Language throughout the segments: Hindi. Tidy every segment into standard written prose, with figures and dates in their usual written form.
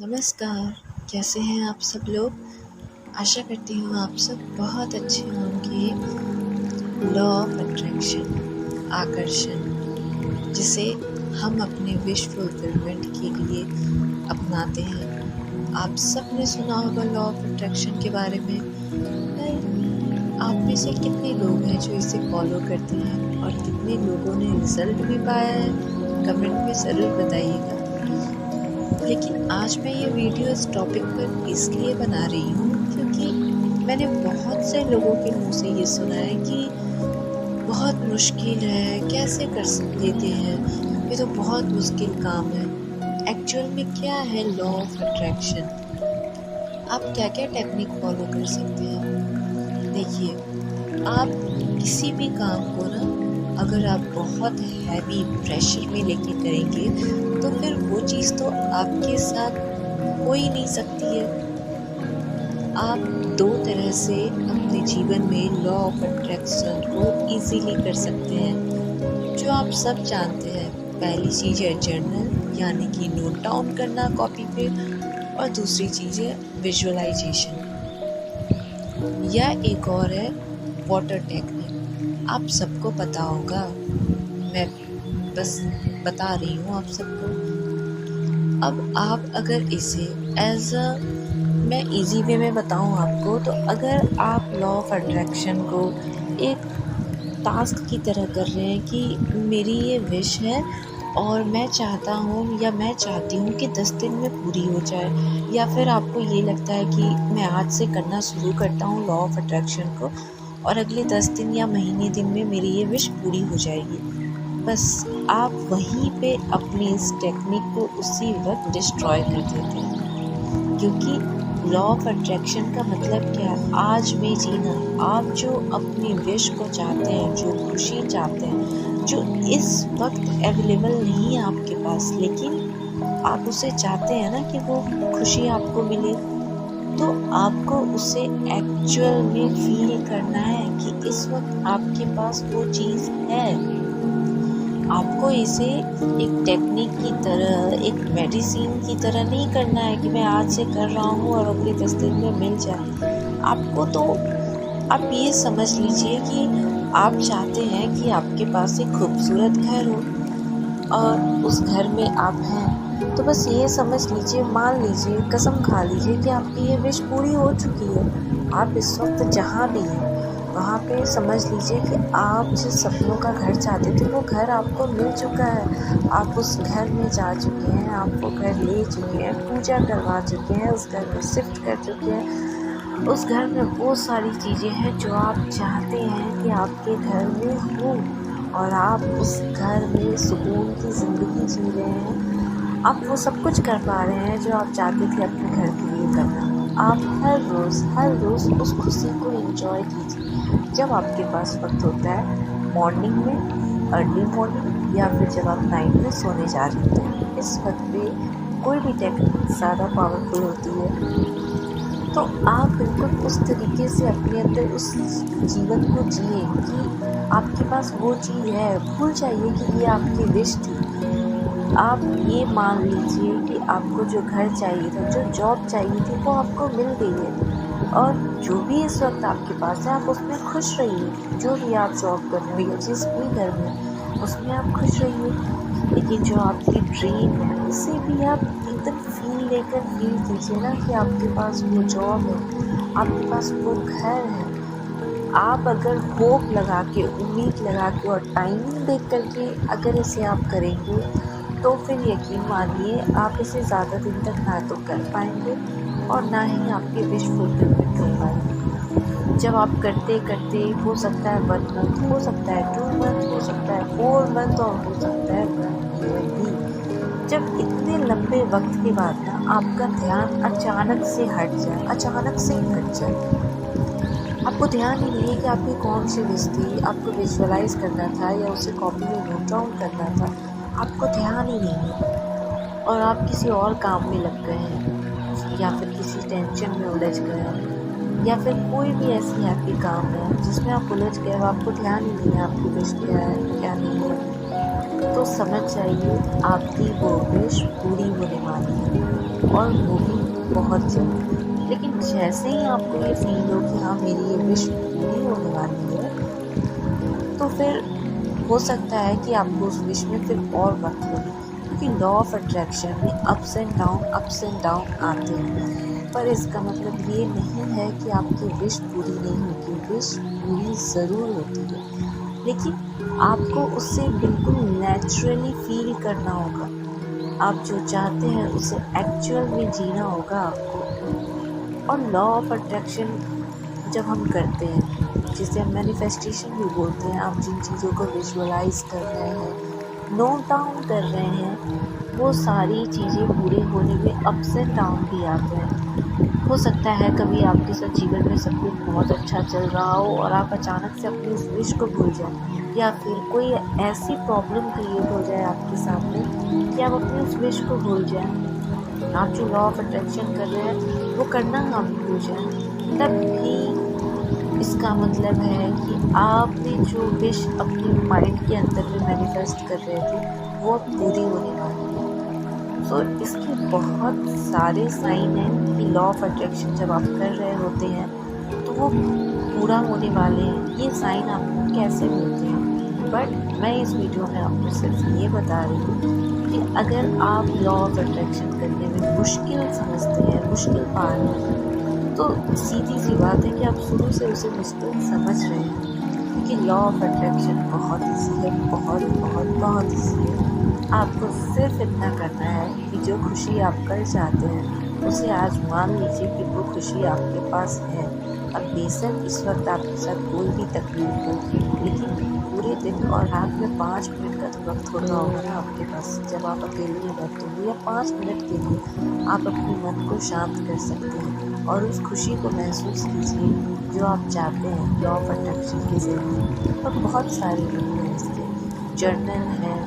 नमस्कार, कैसे हैं आप सब लोग? आशा करती हूँ आप सब बहुत अच्छे होंगे। लॉ ऑफ अट्रैक्शन, आकर्षण, जिसे हम अपने विश फुलफिलमेंट के लिए अपनाते हैं। आप सब ने सुना होगा लॉ ऑफ अट्रैक्शन के बारे में। पर आप में से कितने लोग हैं जो इसे फॉलो करते हैं और कितने लोगों ने रिजल्ट भी पाया है? कमेंट में ज़रूर बताइएगा। लेकिन आज मैं ये वीडियो इस टॉपिक पर इसलिए बना रही हूँ क्योंकि मैंने बहुत से लोगों के मुंह से ये सुना है कि बहुत मुश्किल है, कैसे कर लेते हैं, ये तो बहुत मुश्किल काम है। एक्चुअल में क्या है लॉ ऑफ अट्रैक्शन? आप क्या क्या टेक्निक फॉलो कर सकते हैं? देखिए, आप किसी भी काम को ना अगर आप बहुत हैवी प्रेशर में लेके करेंगे तो फिर वो चीज़ तो आपके साथ हो ही नहीं सकती है। आप दो तरह से अपने जीवन में लॉ ऑफ अट्रैक्शन को इजीली कर सकते हैं, जो आप सब जानते हैं। पहली चीज़ है जर्नल, यानी कि नोट डाउन करना कॉपी पे, और दूसरी चीज़ है विजुअलाइजेशन, या एक और है वाटर टेक्निक। आप सबको पता होगा, मैं बस बता रही हूँ आप सबको। अब आप अगर इसे मैं इजी वे में बताऊँ आपको, तो अगर आप लॉ ऑफ अट्रैक्शन को एक टास्क की तरह कर रहे हैं कि मेरी ये विश है और मैं चाहता हूँ या मैं चाहती हूँ कि 10 दिन में पूरी हो जाए, या फिर आपको ये लगता है कि मैं आज से करना शुरू करता हूँ लॉ ऑफ अट्रैक्शन को और अगले 10 दिन या महीने दिन में मेरी ये विश पूरी हो जाएगी। बस आप वहीं पे अपनी इस टेक्निक को उसी वक्त डिस्ट्रॉय कर देते हैं, क्योंकि लॉ ऑफ अट्रैक्शन का मतलब क्या है? आज में जीना। आप जो अपनी विश को चाहते हैं, जो खुशी चाहते हैं, जो इस वक्त अवेलेबल नहीं है आपके पास, लेकिन आप उसे चाहते हैं ना कि वो खुशी आपको मिले, तो आपको उसे एक्चुअल में फील करना है कि इस वक्त आपके पास वो चीज़ है। आपको इसे एक टेक्निक की तरह, एक मेडिसिन की तरह नहीं करना है कि मैं आज से कर रहा हूँ और अगले 10 दिन में मिल जाए। आपको तो आप ये समझ लीजिए कि आप चाहते हैं कि आपके पास एक खूबसूरत घर हो और उस घर में आप हैं, तो बस ये समझ लीजिए, मान लीजिए, कसम खा लीजिए कि आपकी ये विश पूरी हो चुकी है। आप इस वक्त जहाँ भी हैं वहाँ पे समझ लीजिए कि आप जिस सपनों का घर चाहते थे वो घर आपको मिल चुका है। आप उस घर में जा चुके हैं, आप वो घर ले चुके हैं, पूजा करवा चुके हैं, उस घर में शिफ्ट कर चुके हैं। उस घर में वो सारी चीज़ें हैं जो आप चाहते हैं कि आपके घर में हो, और आप उस घर में सुकून की ज़िंदगी जी रहे हैं। आप वो सब कुछ कर पा रहे हैं जो आप चाहते थे अपने घर के लिए करना। आप हर रोज़ उस खुशी को एंजॉय कीजिए। जब आपके पास वक्त होता है, मॉर्निंग में, अर्ली मॉर्निंग, या फिर जब आप नाइट में सोने जा रहे होते हैं, इस वक्त पे कोई भी टेक्निक ज़्यादा पावरफुल होती है। तो आप बिल्कुल उस तरीके से अपने अंदर उस जीवन को जिए कि आपके पास वो चीज़ है। भूल जाइए कि ये आपकी विश थी। आप ये मान लीजिए कि आपको जो घर चाहिए था, जो जॉब चाहिए थी, वो आपको मिल गई है, और जो भी इस वक्त आपके पास है आप उसमें खुश रहिए। जो भी आप जॉब कर रहे हो या जिस भी घर में, उसमें आप खुश रहिए। लेकिन जो आपकी ड्रीम है उसे भी आप एकदम फील कीजिए ना कि आपके पास वो जॉब है, आपके पास वो घर है। आप अगर होप लगा के, उम्मीद लगा के और टाइमिंग देख करके अगर इसे आप करेंगे, तो फिर यकीन मानिए आप इसे ज़्यादा दिन तक ना तो कर पाएंगे और ना ही आपके विश फुलफिलमेंट हो पाएंगे। जब आप करते करते, हो सकता है 1 मंथ, हो सकता है 2 मंथ, हो सकता है 4 मंथ, और हो सकता है 1 ईयर भी, जब इतने लंबे वक्त के बाद ना आपका ध्यान अचानक से हट जाए, अचानक से ही हट जाए, आपको ध्यान ही नहीं है कि आपकी कौन सी विश थी, आपको विजुअलाइज करना था या उसे कॉपी में नोट डाउन करना था, आपको ध्यान ही नहीं है और आप किसी और काम में लग गए हैं, या फिर किसी टेंशन में उलझ गए हैं, या फिर कोई भी ऐसी आपकी काम है जिसमें आप उलझ गए हो, आपको ध्यान ही नहीं है आपकी विश क्या है क्या नहीं है, तो समझ जाइए आपकी वो विश पूरी होने वाली है। और वो भी बहुत जल्द। लेकिन जैसे ही आपको ये फील हो कि हाँ मेरी ये विश पूरी होने वाली है, तो फिर हो सकता है कि आपको उस विश में फिर और वक्त लगे, क्योंकि लॉ ऑफ अट्रैक्शन में अप्स एंड डाउन आते हैं। पर इसका मतलब ये नहीं है कि आपकी विश पूरी नहीं होगी, विश पूरी ज़रूर होती है, लेकिन आपको उससे बिल्कुल नेचुरली फील करना होगा। आप जो चाहते हैं उसे एक्चुअल में जीना होगा आपको। और लॉ ऑफ अट्रैक्शन जब हम करते हैं, जिसे हम मैनिफेस्टेशन भी बोलते हैं, आप जिन चीज़ों को विजुअलाइज कर रहे हैं, नोट डाउन कर रहे हैं, वो सारी चीज़ें पूरे होने में अप्स एंड डाउन भी आते हैं। हो सकता है कभी आपके साथ जीवन में सब कुछ बहुत अच्छा चल रहा हो और आप अचानक से अपनी उस विश को भूल जाए, या फिर कोई ऐसी प्रॉब्लम क्रिएट हो जाए आपके सामने कि आप अपनी उस विश को भूल जाएं। आप जो लॉ ऑफ अट्रैक्शन कर रहे हैं वो करना आप भूल जाएं, तब भी इसका मतलब है कि आपने जो विश अपने माइंड के अंदर में मैनिफेस्ट कर रहे थे वो अब पूरी होने वाली है। सो इसके बहुत सारे साइन हैं कि लॉ ऑफ अट्रैक्शन जब आप कर रहे होते हैं तो वो पूरा होने वाले हैं। ये साइन आपको कैसे मिलते हैं, बट मैं इस वीडियो में आपको सिर्फ ये बता रही हूँ कि अगर आप लॉ ऑफ अट्रैक्शन करने में मुश्किल समझते हैं, मुश्किल पा रहे हैं, तो सीधी सी बात है कि आप शुरू से उसे मुश्किल समझ रहे हैं, क्योंकि लॉ ऑफ अट्रैक्शन बहुत ईजी है, बहुत बहुत बहुत ईजी है। आपको सिर्फ इतना करना है कि जो खुशी आप कर चाहते हैं उसे आज मान लीजिए कि वो खुशी आपके पास है। अब बेशक इस वक्त आपके साथ कोई भी तकलीफ हो, लेकिन पूरे दिन और रात में 5 मिनट का तो वक्त थोड़ा होगा ना आपके पास, जब आप अकेले में बैठे होंगे या 5 मिनट के लिए आप अपने मन को शांत कर सकते हैं और उस खुशी को महसूस कीजिए जो आप चाहते हैं लॉ ऑफ अट्रैक्शन के जरिए। और बहुत सारे रूल हैं इसके, जर्नल है,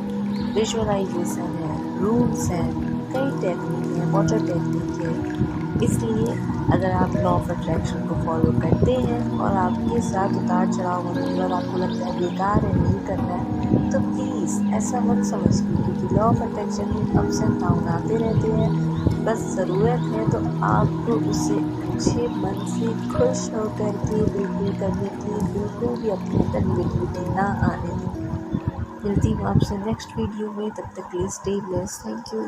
विजुअलाइजेशन है, रूल्स हैं, कई टेक्निक हैं, वाटर टेक्निक है। इसलिए अगर आप लॉ ऑफ अट्रैक्शन को फॉलो करते हैं और आपके साथ उतार चढ़ाव होने के बाद आपको लगता है बेकार है, नहीं करना है, तो प्लीज़ ऐसा मत समझिए, क्योंकि लॉ ऑफ अट्रैक्शन में अप्स एंड डाउन आते रहते हैं। बस ज़रूरत है तो आपको उसे अच्छे मन से खुश होकर के बिल्कुल करने की, बिल्कुल भी अपने अंदर निगेटिविटी ना आने दें। मिलती हूँ आपसे नेक्स्ट वीडियो में, तब तक के लिए स्टे ब्लेस्ड। Thank you.